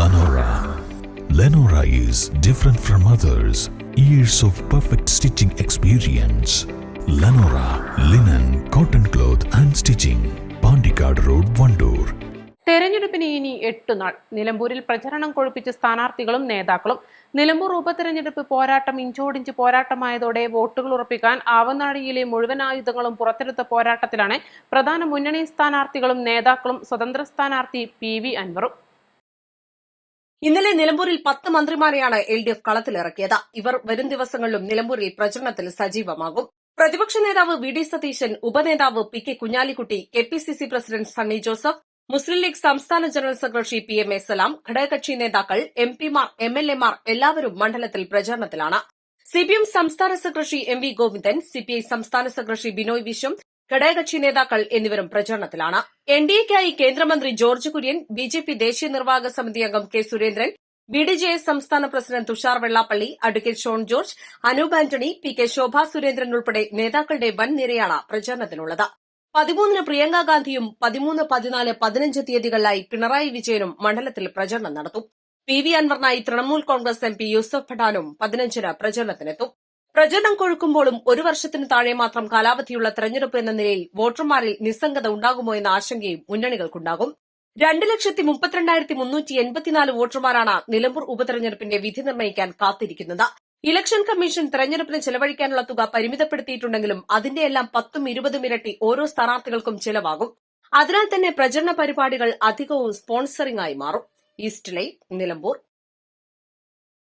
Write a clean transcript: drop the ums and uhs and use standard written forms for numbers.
Lenora. Lenora is different from others. Years of perfect stitching experience. Lenora linen, cotton cloth and stitching. Pandikad Road, Vandoor. തെരഞ്ഞെടുപ്പിന് ഇനി 8 നാൾ. നിലമ്പൂരിൽ പ്രചരണം കൊഴുപ്പിച്ച സ്ഥാനാർത്ഥികളും നേതാക്കളും. നിലമ്പൂർ ഉപതെരഞ്ഞെടുപ്പ് പോരാട്ടം ഇഞ്ചോടിഞ്ച് പോരാട്ടമായതോടെ വോട്ടുകൾ ഉറപ്പിക്കാൻ ആവനാഴിയിലെ മുഴുവൻ ആയുധങ്ങളും പുറത്തെടുത്ത പോരാട്ടത്തിലാണ് പ്രധാന മുന്നണി സ്ഥാനാർത്ഥികളും നേതാക്കളും സ്വതന്ത്ര സ്ഥാനാർത്ഥി PV അൻവറും. ഇന്നലെ നിലമ്പൂരിൽ 10 മന്ത്രിമാരെയാണ് LDF കളത്തിലിറക്കിയത്. ഇവർ വരും ദിവസങ്ങളിലും നിലമ്പൂരിൽ പ്രചരണത്തിൽ സജീവമാകും. പ്രതിപക്ഷ നേതാവ് VD സതീശൻ, ഉപനേതാവ് PK Kunhalikutty, KPCC president Sunny Joseph, Muslim League സംസ്ഥാന ജനറൽ സെക്രട്ടറി PMA സലാം, ഘടകകക്ഷി നേതാക്കൾ, MPമാർ, MLAമാർ എല്ലാവരും മണ്ഡലത്തിൽ പ്രചരണത്തിലാണ്. CPM സംസ്ഥാന സെക്രട്ടറി MV ഗോവിന്ദൻ, CPI സംസ്ഥാന സെക്രട്ടറി ബിനോയ് വിശ്വം, ഘടകകക്ഷി നേതാക്കൾ എന്നിവരും പ്രചരണത്തിലാണ്. NDAയ്ക്കായി കേന്ദ്രമന്ത്രി ജോർജ് കുര്യൻ, BJP ദേശീയ നിർവാഹക സമിതി അംഗം K സുരേന്ദ്രൻ, BDJS സംസ്ഥാന president Tushar Vellappally, advocate Shone George, Anoop Antony, PK Shobha Surendran ഉൾപ്പെടെ നേതാക്കളുടെ വൻ നിരയാണ് പ്രചരണത്തിനുള്ളത്. 13-ന് പ്രിയങ്ക ഗാന്ധിയും 13, 14, 15 തീയതികളിലായി പിണറായി വിജയനും മണ്ഡലത്തിൽ പ്രചരണം നടത്തും. PV അൻവറിനായി Trinamool Congress MP Yusuf പഠാനും 15-ന് പ്രചരണത്തിനെത്തും. പ്രചരണം കൊഴുക്കുമ്പോഴും 1 വർഷത്തിന് താഴെ മാത്രം കാലാവധിയുള്ള തെരഞ്ഞെടുപ്പ് എന്ന നിലയിൽ വോട്ടർമാരിൽ നിസ്സംഗത ഉണ്ടാകുമോ എന്ന ആശങ്കയും മുന്നണികൾക്കുണ്ടാകും. 2,32,384 വോട്ടർമാരാണ് നിലമ്പൂർ ഉപതെരഞ്ഞെടുപ്പിന്റെ വിധി നിർണ്ണയിക്കാൻ കാത്തിരിക്കുന്നത്. ഇലക്ഷൻ കമ്മീഷൻ തെരഞ്ഞെടുപ്പിന് ചെലവഴിക്കാനുള്ള തുക പരിമിതപ്പെടുത്തിയിട്ടുണ്ടെങ്കിലും അതിന്റെയെല്ലാം 10ഉം 20ഉം ഇരട്ടി ഓരോ സ്ഥാനാർത്ഥികൾക്കും ചെലവാകും. അതിനാൽ തന്നെ പ്രചരണ പരിപാടികൾ അധികവും സ്പോൺസറിംഗായി മാറും. East live, Nilambur.